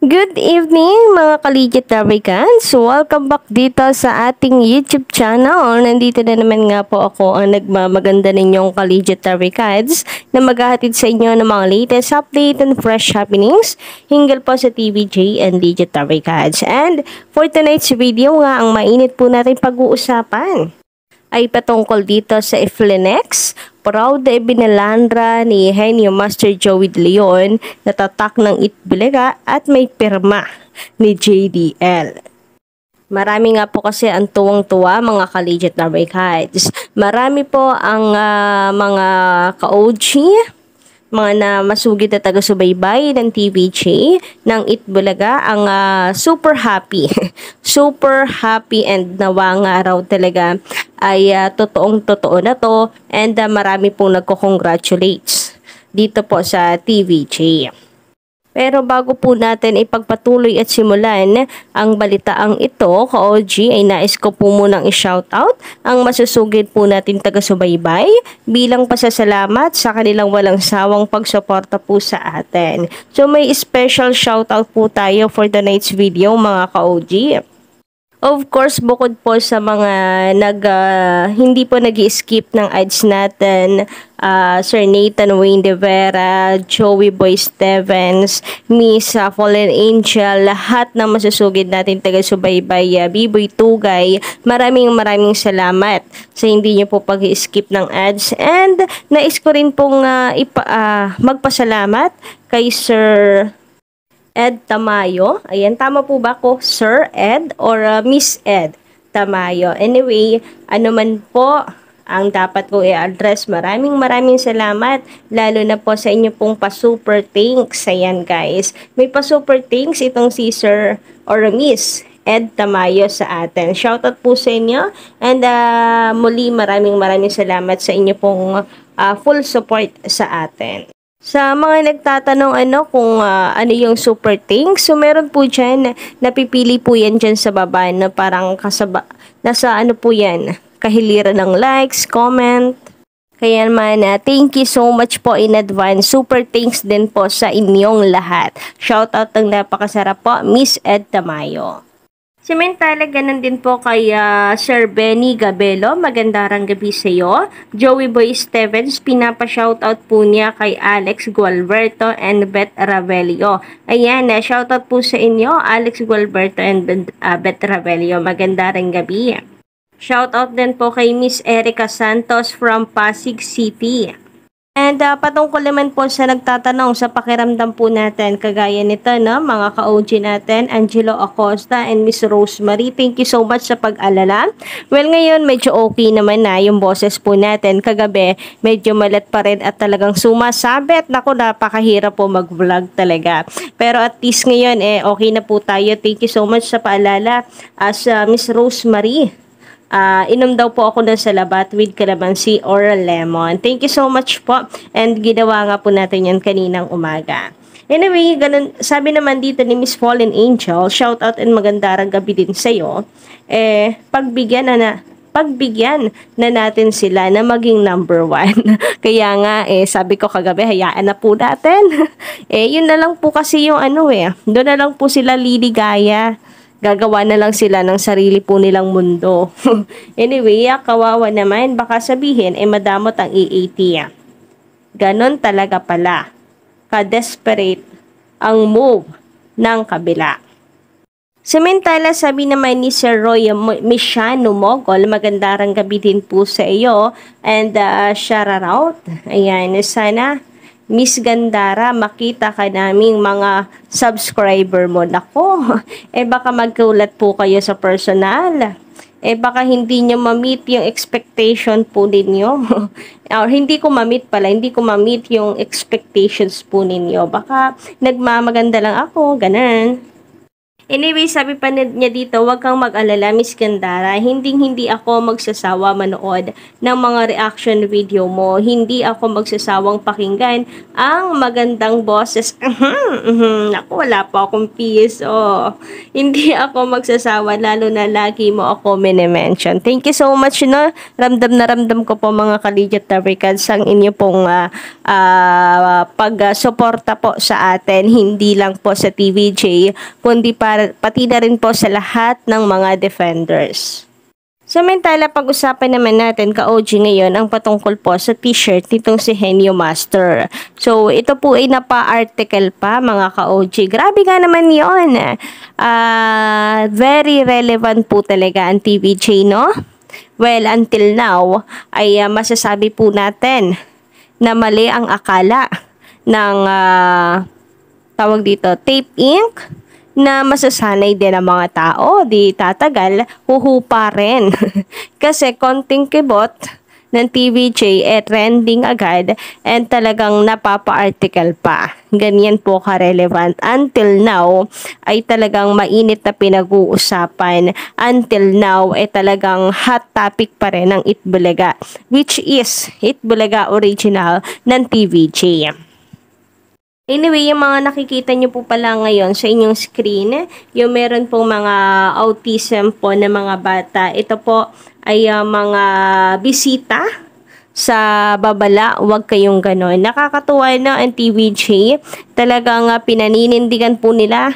Good evening mga ka-legit Americans! Welcome back dito sa ating YouTube channel. Nandito na naman nga po ako ang nagmamaganda ninyong ka-legit Americans na maghahatid sa inyo ng mga latest update and fresh happenings hinggil po sa TVJ and Legit Americans. And for tonight's video nga, ang mainit po natin pag-uusapan ay patungkol dito sa Iflinex. Proud na ibinalandra ni Henyo Master Joey De Leon na tatak ng Itbulaga at may pirma ni JDL. Marami nga po kasi ang tuwang-tuwa mga ka-legit na Americans. Marami po ang mga ka-OG, mga na masugid na taga-subaybay ng TVJ ng Itbulaga ang super happy. Super happy and nawa nga raw talaga ay totoong-totoo na to and marami pong nagko-congratulates dito po sa TVJ. Pero bago po natin ipagpatuloy at simulan ang balitaang ito, ka-OG, ay nais ko po munang i-shoutout ang masusugid po natin taga-subaybay bilang pasasalamat sa kanilang walang sawang pagsuporta po sa atin. So may special shoutout po tayo for tonight's video mga ka-OG. Of course, bukod po sa mga hindi po nag-skip ng ads natin, Sir Nathan Wayne De Vera, Joey Boy Stevens, Miss Fallen Angel, lahat ng masusugid natin taga-subaybay, B-Boy Tugay, maraming salamat sa hindi nyo po pag-skip ng ads. And nais ko rin pong magpasalamat kay Sir Ed Tamayo. Ayan, tama po ba ako? Sir Ed or Miss Ed Tamayo? Anyway, ano man po ang dapat ko i-address, maraming salamat. Lalo na po sa inyo pong pa-super thanks. Ayan guys, may pa-super thanks itong si Sir or Miss Ed Tamayo sa atin. Shoutout po sa inyo. And muli maraming salamat sa inyo pong full support sa atin. Sa mga nagtatanong kung ano yung super thanks, so meron po dyan, napipili po yan dyan sa baba na parang nasa po yan, kahiliran ng likes, comment. Kaya naman, thank you so much po in advance. Super thanks din po sa inyong lahat. Shoutout ng napakasarap po, Miss Ed Tamayo. Samantala, ganun din po kay Sir Benny Gabelo, magandang gabi sa iyo. Joey Boy Stevens, pinapa-shoutout po niya kay Alex Gualberto and Beth Ravelio. Ayan, shoutout po sa inyo, Alex Gualberto and Beth Ravelio, magandang gabi. Shoutout din po kay Miss Erica Santos from Pasig City. And patungkol naman po sa nagtatanong sa pakiramdam po natin, kagaya nito, no, mga ka-OG natin, Angelo Acosta and Miss Rosemary, thank you so much sa pag-alala. Well, ngayon medyo okay naman na yung boses po natin. Kagabi, medyo malat pa rin at talagang sumasabit. Naku, napakahirap po mag-vlog talaga. Pero at least ngayon, okay na po tayo. Thank you so much sa paalala as Miss Rosemary. Inom daw po ako ng salabat with calamansi or lemon. Thank you so much po. And ginawa nga po natin yan kaninang umaga. Anyway, ganun, sabi naman dito ni Miss Fallen Angel, shout out and magandang gabi din sa'yo. Pagbigyan na natin sila na maging number 1. Kaya nga, sabi ko kagabi, hayaan na po natin. Yun na lang po kasi yung doon na lang po sila liligaya. Gagawa na lang sila ng sarili po nilang mundo. Anyway, kawawa naman. Baka sabihin, madamot ang EAT. Ganon talaga pala. Ka-desperate ang move ng kabila. Samantala, sabi naman ni Sir Roy Mishano Mogol, magandang gabi din po sa iyo. And shout out. Ayan, sana Miss Gandara, makita ka naming mga subscriber mo. Nako, baka magkulat po kayo sa personal. Baka hindi nyo ma-meet yung expectation po ninyo. Or hindi ko ma-meet yung expectations po ninyo. Baka nagmamaganda lang ako, ganun. Anyway, sabi pa niya dito, huwag kang mag-alala, Miss Gandara. Hindi ako magsasawa manood ng mga reaction video mo. Hindi ako magsasawang pakinggan ang magandang boses. Naku, wala pa akong piso. Hindi ako magsasawa, lalo na lagi mo ako minimension. Thank you so much, no? Ramdam na ramdam ko po mga ka-Legit Tabricans ang inyo pong pag-suporta po sa atin. Hindi lang po sa TVJ, kundi pati na rin po sa lahat ng mga defenders. Samantala, pag-usapan naman natin ka-OG ngayon ang patungkol po sa t-shirt nitong si Henyo Master. So, ito po ay napa-article pa mga ka-OG. Grabe nga naman yun. Very relevant po talaga ang TVJ, no? Well, until now, ay masasabi po natin na mali ang akala ng tawag dito, tape ink, na masasanay din ang mga tao, di tatagal, huhupa rin. Kasi konting kibot ng TVJ trending agad and talagang napapa-article pa. Ganyan po ka-relevant. Until now, ay talagang mainit na pinag-uusapan. Until now, talagang hot topic pa rin ng Itbulaga, which is Itbulaga original ng TVJ. Anyway, yung mga nakikita nyo po pala ngayon sa inyong screen, yung meron pong mga autism po na mga bata. Ito po ay mga bisita sa babala. Huwag kayong ganon. Nakakatuwa na ang TVJ. Talagang pinaninindigan po nila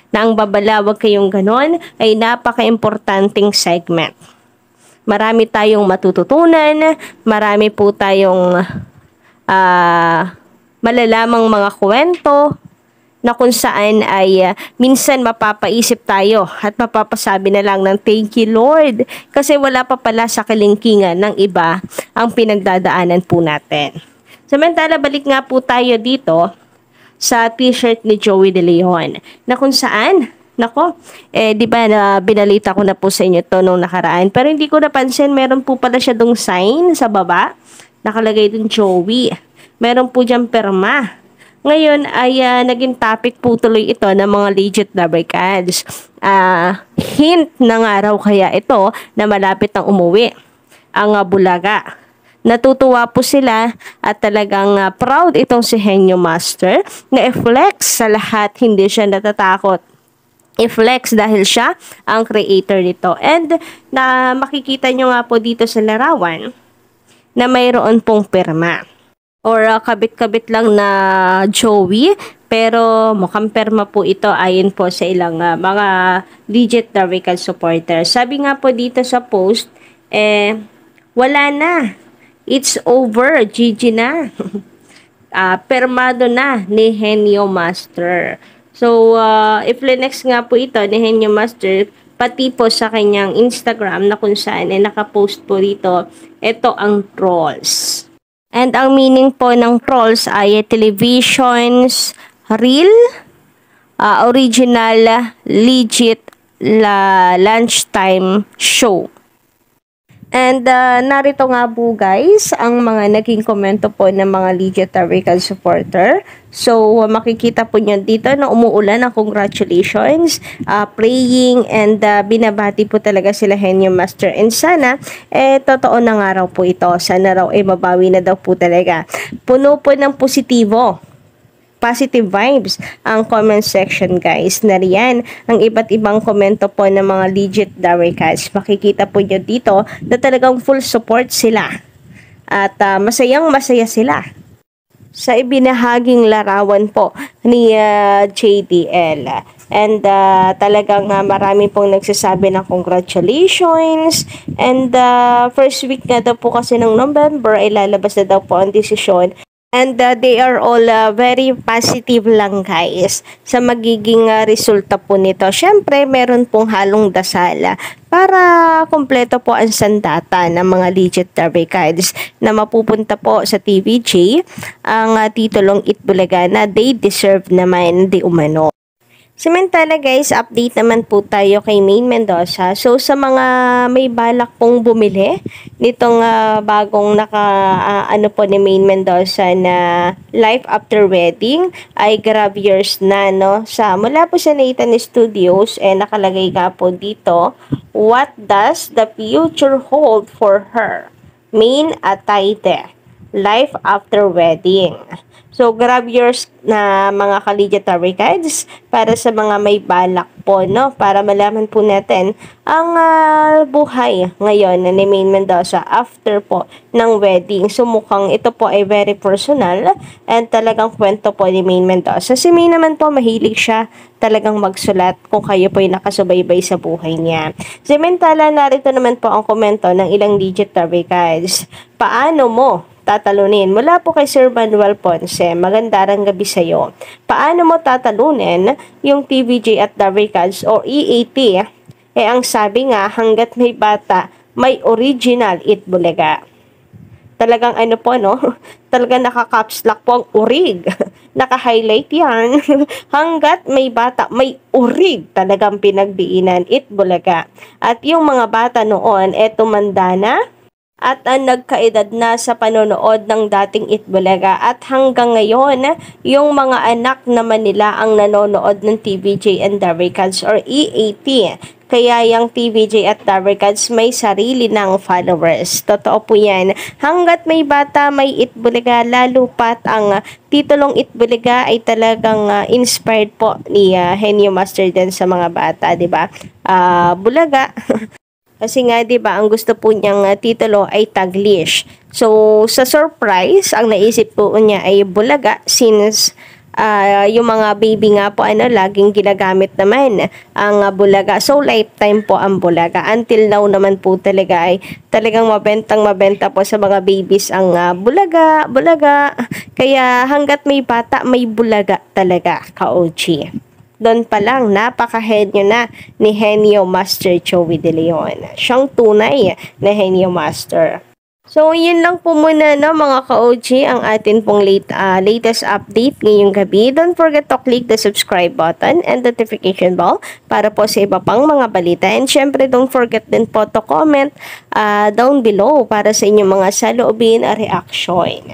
na ang babala, huwag kayong ganon, ay napaka-importanting segment. Marami tayong matututunan. Marami po tayong malalamang mga kwento na kung saan ay minsan mapapaisip tayo at mapapasabi na lang ng thank you Lord kasi wala pa pala sa kalingkingan ng iba ang pinagdadaanan po natin. Samantala, balik nga po tayo dito sa t-shirt ni Joey De Leon na kung saan, nako, di ba na binalita ko na po sa inyo to nung nakaraan, pero hindi ko napansin, meron po pala siya dong sign sa baba, nakalagay dun Joey. Meron po diyang perma. Ngayon ay naging topic po tuloy ito ng mga Legit Tabricans. Hint na nga raw kaya ito na malapit nang umuwi ang Bulaga. Natutuwa po sila at talagang proud itong si Henyo Master na i-flex sa lahat, hindi siya natatakot i-flex dahil siya ang creator nito. And na makikita nyo nga po dito sa larawan na mayroon pong perma. Or kabit-kabit lang na Joey, pero mukhang perma po ito ayon po sa ilang mga Legit Tabrican supporters. Sabi nga po dito sa post, wala na. It's over. GG na. Permado na ni Henyo Master. So, i-flex nga po ito ni Henyo Master, pati po sa kanyang Instagram na kung saan nakapost po dito, ito ang trolls. And ang meaning po ng trolls ay television's real, original, legit lunchtime show. And narito nga po guys ang mga naging komento po ng mga Legit Tabrican supporter. So makikita po nyo dito na umuulan ng congratulations, praying, and binabati po talaga sila Henyo Master. And sana, totoo na nga raw po ito. Sana raw mabawi na daw po talaga. Puno po ng positibo. Positive vibes ang comment section guys. Nariyan ang iba't ibang komento po ng mga Legit Tabricans. Makikita po nyo dito na talagang full support sila at masayang masaya sila sa ibinahaging larawan po ni JDL. And talagang marami pong nagsasabi ng congratulations. And first week na daw po kasi ng November ay lalabas na daw po ang desisyon. And they are all very positive lang guys sa magiging resulta po nito. Syempre, meron pong halong dasal para kumpleto po ang sandata ng mga Legit Tabricans na mapupunta po sa TVJ ang titulong Itbulaga na they deserve naman di umano. Samantala guys, update naman po tayo kay Maine Mendoza. So sa mga may balak pong bumili nitong bagong ano po ni Maine Mendoza na Life After Wedding ay grab years na, no? Mula po sa Nathan Studios, nakalagay nga po dito, what does the future hold for her? Maine Atayde, Life After Wedding. So, grab yours na mga ka-Legiatory Guides para sa mga may balak po, no? Para malaman po natin ang buhay ngayon ni Maine Mendoza after po ng wedding. So, mukhang ito po ay very personal and talagang kwento po ni Maine Mendoza. Si Maine naman po, mahilig siya talagang magsulat kung kayo po ay nakasubaybay sa buhay niya. Samantala, narito naman po ang komento ng ilang Legiatory Guides. Paano mo tatalunin? Mula po kay Sir Manuel Ponce, magandang gabi sa iyo. Paano mo tatalunin yung TVJ at the Records o EAT? Ang sabi nga, hanggat may bata, may original Itbulaga. Talagang ano po, no? Talagang naka-caps lock po ang urig. Naka-highlight yan. Hanggat may bata, may urig talagang pinagdiinan Itbulaga. At yung mga bata noon, tumanda na at nagkaedad na sa panonood ng dating Itbulaga at hanggang ngayon yung mga anak naman nila ang nanonood ng TVJ and the Records or EAT. Kaya yung TVJ at the Records may sarili ng followers. Totoo po yan. Hanggat may bata, may Itbulaga, lalo pat ang titulong Itbulaga ay talagang inspired po ni Henyo Master din sa mga bata, di ba? Bulaga. Kasi nga, di ba, ang gusto po niyang titulo ay Taglish. So, sa surprise, ang naisip po niya ay Bulaga since yung mga baby nga po, laging ginagamit naman ang Bulaga. So, lifetime po ang Bulaga. Until now naman po talaga ay talagang mabenta po sa mga babies ang Bulaga. Kaya hanggat may bata, may Bulaga talaga, ka-OG. Doon pa lang, napaka-henyo na ni Henyo Master Joey De Leon. Siyang tunay na Henyo Master. So, yun lang po muna, no, mga ka-OG, ang atin pong latest update ngayong gabi. Don't forget to click the subscribe button and notification bell para po sa iba pang mga balita. And syempre, don't forget din po to comment down below para sa inyong mga saloobin at reaction.